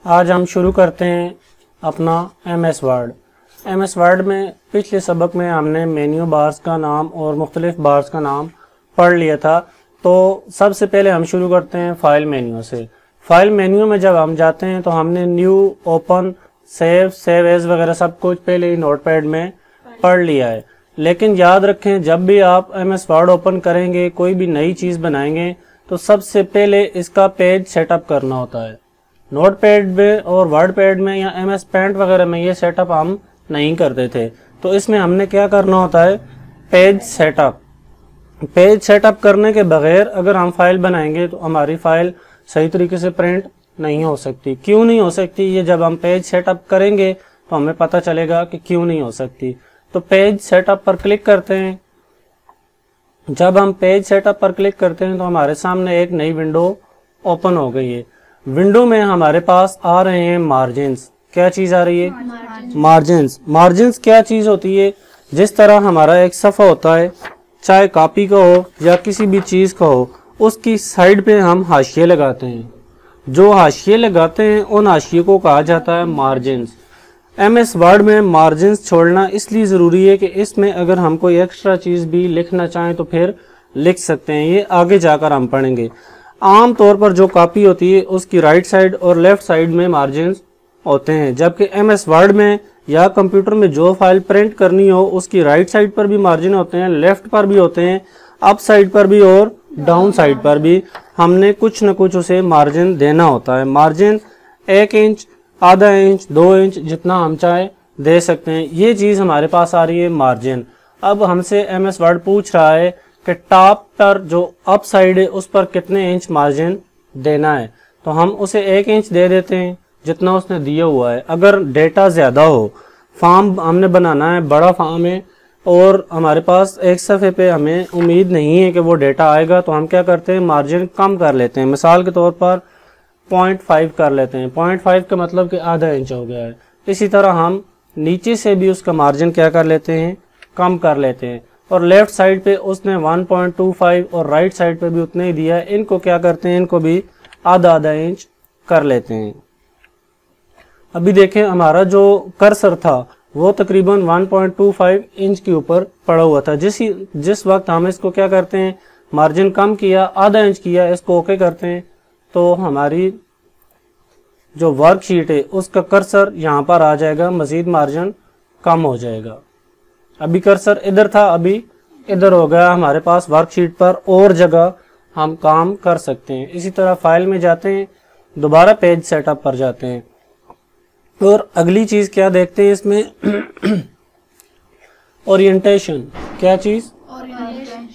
आज हम शुरू करते हैं अपना MS वर्ड। MS वर्ड में पिछले सबक में हमने मेन्यू बार्स का नाम और मुख्तलिफ बार्स का नाम पढ़ लिया था। तो सबसे पहले हम शुरू करते हैं फाइल मेन्यू से। फाइल मेन्यू में जब हम जाते हैं तो हमने न्यू, ओपन, सेव एज वगैरह सब कुछ पहले ही नोटपैड में पढ़ लिया है। लेकिन याद रखें, जब भी आप MS वर्ड ओपन करेंगे, कोई भी नई चीज़ बनाएंगे, तो सबसे पहले इसका पेज सेटअप करना होता है। नोटपैड में और वर्ड पैड में या MS पेंट वगैरह में ये सेटअप हम नहीं करते थे। तो इसमें हमने क्या करना होता है, पेज सेटअप। पेज सेटअप करने के बगैर अगर हम फाइल बनाएंगे तो हमारी फाइल सही तरीके से प्रिंट नहीं हो सकती। क्यों नहीं हो सकती, ये जब हम पेज सेटअप करेंगे तो हमें पता चलेगा कि क्यों नहीं हो सकती। तो पेज सेटअप पर क्लिक करते हैं। जब हम पेज सेटअप पर क्लिक करते हैं तो हमारे सामने एक नई विंडो ओपन हो गई है। विंडो में हमारे पास आ रहे हैं मार्जिन्स। क्या चीज आ रही है? मार्जिन्स। मार्जिन्स क्या चीज होती है? जिस तरह हमारा एक सफ़ा होता है, चाहे कॉपी का हो या किसी भी चीज का हो, उसकी साइड पे हम हाशिए लगाते हैं। जो हाशिए लगाते हैं उन हाशिए को कहा जाता है मार्जिन्स। MS वर्ड में मार्जिन्स छोड़ना इसलिए ज़रूरी है कि इसमें अगर हम कोई एक्स्ट्रा चीज़ भी लिखना चाहें तो फिर लिख सकते हैं। ये आगे जाकर हम पढ़ेंगे। आम तौर पर जो कॉपी होती है उसकी राइट साइड और लेफ्ट साइड में मार्जिन्स होते हैं, जबकि MS वर्ड में या कंप्यूटर में जो फाइल प्रिंट करनी हो उसकी राइट साइड पर भी मार्जिन होते हैं, लेफ्ट पर भी होते हैं, अप साइड पर भी और डाउन साइड पर भी। हमने कुछ न कुछ उसे मार्जिन देना होता है। मार्जिन 1 इंच, आधा इंच, 2 इंच, जितना हम चाहे दे सकते हैं। ये चीज़ हमारे पास आ रही है मार्जिन। अब हमसे MS वर्ड पूछ रहा है कि टॉप पर जो अप साइड है उस पर कितने इंच मार्जिन देना है। तो हम उसे 1 इंच दे देते हैं जितना उसने दिया हुआ है। अगर डेटा ज़्यादा हो, फॉर्म हमने बनाना है, बड़ा फॉर्म है और हमारे पास एक सफ़े पे हमें उम्मीद नहीं है कि वो डेटा आएगा, तो हम क्या करते हैं, मार्जिन कम कर लेते हैं। मिसाल के तौर पर 0.5 कर लेते हैं। 0.5 का मतलब कि आधा इंच हो गया है। इसी तरह हम नीचे से भी उसका मार्जिन क्या कर लेते हैं, कम कर लेते हैं। और लेफ्ट साइड पे उसने 1.25 और राइट साइड पे भी उतना ही दिया है। इनको क्या करते हैं, इनको भी आधा इंच कर लेते हैं। अभी देखें, हमारा जो कर्सर था वो तकरीबन 1.25 इंच के ऊपर पड़ा हुआ था। जिस वक्त हम इसको क्या करते हैं, मार्जिन कम किया, आधा इंच किया, इसको ओके करते हैं, तो हमारी जो वर्कशीट है उसका कर्सर यहाँ पर आ जाएगा, मजीद मार्जिन कम हो जाएगा। अभी कर्सर इधर था, अभी इधर हो गया। हमारे पास वर्कशीट पर और जगह हम काम कर सकते हैं। इसी तरह फाइल में जाते हैं, दोबारा पेज सेटअप पर जाते हैं और अगली चीज क्या देखते हैं इसमें, ओरिएंटेशन। क्या चीज?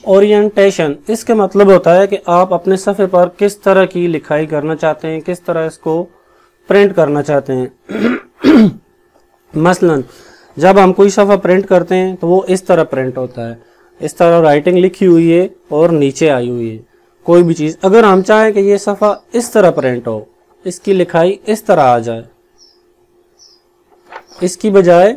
ओरिएंटेशन। इसका मतलब होता है कि आप अपने सफ़े पर किस तरह की लिखाई करना चाहते हैं, किस तरह इसको प्रिंट करना चाहते हैं। मसलन जब हम कोई सफ़ा प्रिंट करते हैं तो वो इस तरह प्रिंट होता है। इस तरह राइटिंग लिखी हुई है और नीचे आई हुई है कोई भी चीज़। अगर हम चाहें कि ये सफ़ा इस तरह प्रिंट हो, इसकी लिखाई इस तरह आ जाए, इसकी बजाय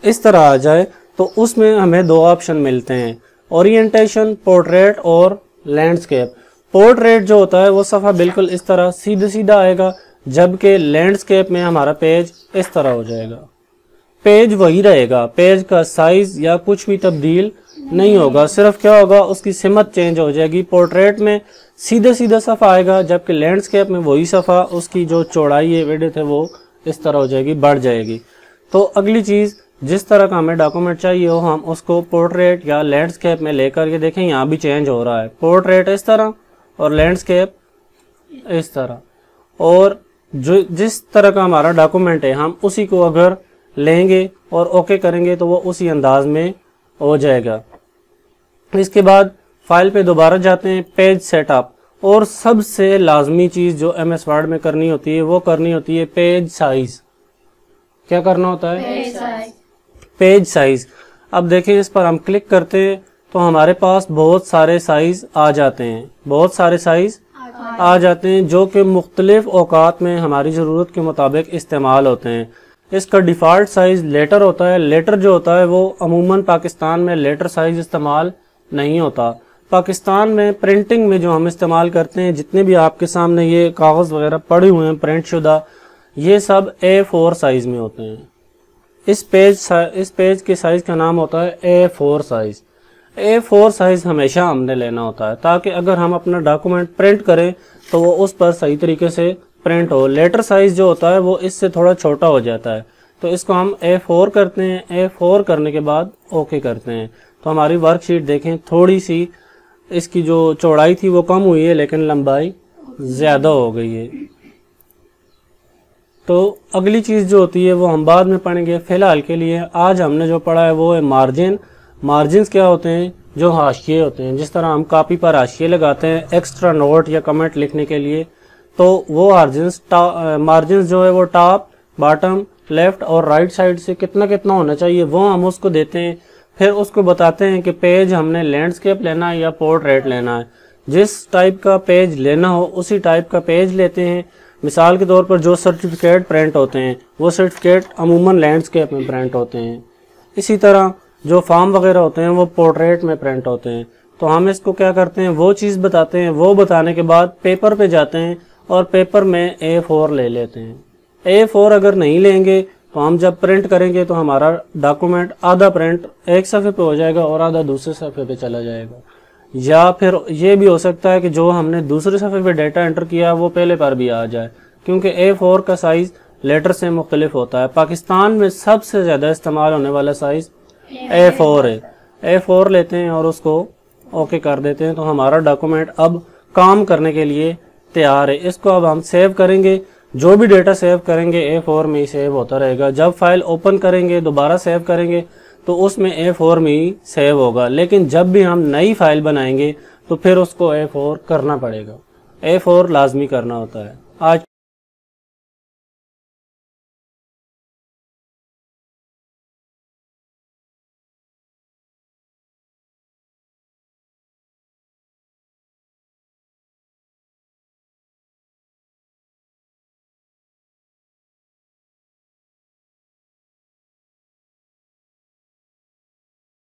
इस तरह आ जाए, तो उसमें हमें 2 ऑप्शन मिलते हैं, ओरिएंटेशन, पोर्ट्रेट और लैंडस्केप। पोर्ट्रेट जो होता है वो सफ़ा बिल्कुल इस तरह सीधा आएगा, जबकि लैंडस्केप में हमारा पेज इस तरह हो जाएगा। पेज वही रहेगा, पेज का साइज या कुछ भी तब्दील नहीं होगा, सिर्फ क्या होगा, उसकी सिमत चेंज हो जाएगी। पोर्ट्रेट में सीधा सफ़ा आएगा, जबकि लैंडस्केप में वही सफ़ा, उसकी जो चौड़ाई है, विड्थ है, वो इस तरह हो जाएगी, बढ़ जाएगी। तो अगली चीज़, जिस तरह का हमें डॉक्यूमेंट चाहिए हो, हम उसको पोर्ट्रेट या लैंडस्केप में लेकर के देखें, यहाँ भी चेंज हो रहा है। पोर्ट्रेट इस तरह और लैंडस्केप इस तरह। और जो जिस तरह का हमारा डॉक्यूमेंट है, हम उसी को अगर लेंगे और ओके करेंगे तो वो उसी अंदाज में हो जाएगा। इसके बाद फाइल पे दोबारा जाते हैं, पेज सेटअप। और सबसे लाजमी चीज़ जो MS वर्ड में करनी होती है वो करनी होती है पेज साइज। क्या करना होता है? Page size. अब देखें, इस पर हम क्लिक करते हैं तो हमारे पास बहुत सारे साइज आ जाते हैं, बहुत सारे साइज आ जाते हैं जो कि मुख्तलिफ औकात में हमारी ज़रूरत के मुताबिक इस्तेमाल होते हैं। इसका डिफ़ॉल्ट साइज़ लेटर होता है। लेटर जो होता है वो अमूमन पाकिस्तान में लेटर साइज़ इस्तेमाल नहीं होता। पाकिस्तान में प्रिंटिंग में जो हम इस्तेमाल करते हैं, जितने भी आपके सामने ये कागज़ वगैरह पड़े हुए हैं प्रिंट शुदा, ये सब A4 साइज़ में होते हैं। इस पेज के साइज़ का नाम होता है A4 साइज़। A4 साइज़ हमेशा हमने लेना होता है ताकि अगर हम अपना डॉक्यूमेंट प्रिंट करें तो वो उस पर सही तरीके से प्रिंट हो। लेटर साइज़ जो होता है वो इससे थोड़ा छोटा हो जाता है, तो इसको हम A4 करते हैं। A4 करने के बाद ओके करते हैं। तो हमारी वर्कशीट देखें, थोड़ी सी इसकी जो चौड़ाई थी वो कम हुई है लेकिन लंबाई ज़्यादा हो गई है। तो अगली चीज़ जो होती है वो हम बाद में पढ़ेंगे। फ़िलहाल के लिए आज हमने जो पढ़ा है वो है मार्जिन। मार्जिन्स क्या होते हैं? जो हाशिए होते हैं। जिस तरह हम कॉपी पर हाशिए लगाते हैं एक्स्ट्रा नोट या कमेंट लिखने के लिए, तो वो मार्जिन्स जो है वो टॉप, बॉटम, लेफ्ट और राइट साइड से कितना कितना होना चाहिए वो हम उसको देते हैं। फिर उसको बताते हैं कि पेज हमने लैंडस्केप लेना है या पोर्ट्रेट लेना है। जिस टाइप का पेज लेना हो उसी टाइप का पेज लेते हैं। मिसाल के तौर पर जो सर्टिफिकेट प्रिंट होते हैं वो सर्टिफिकेट अमूमन लैंडस्केप में प्रिंट होते हैं। इसी तरह जो फॉर्म वगैरह होते हैं वो पोर्ट्रेट में प्रिंट होते हैं। तो हम इसको क्या करते हैं, वो चीज़ बताते हैं। वो बताने के बाद पेपर पे जाते हैं और पेपर में A4 ले लेते हैं। A4 अगर नहीं लेंगे तो हम जब प्रिंट करेंगे तो हमारा डॉक्यूमेंट आधा प्रिंट एक सफ़े पे हो जाएगा और आधा दूसरे सफ़े पे चला जाएगा। या फिर ये भी हो सकता है कि जो हमने दूसरे सफ़े पे डाटा एंटर किया वो पहले पर भी आ जाए, क्योंकि A4 का साइज़ लेटर से मुख्तलिफ होता है। पाकिस्तान में सबसे ज़्यादा इस्तेमाल होने वाला साइज़ A4 है। A4 लेते हैं और उसको ओके कर देते हैं, तो हमारा डॉक्यूमेंट अब काम करने के लिए तैयार है। इसको अब हम सेव करेंगे। जो भी डेटा सेव करेंगे A4 में ही सेव होता रहेगा। जब फाइल ओपन करेंगे दोबारा सेव करेंगे तो उसमें A4 में ही सेव होगा, लेकिन जब भी हम नई फाइल बनाएंगे तो फिर उसको A4 करना पड़ेगा। A4 लाजमी करना होता है। आज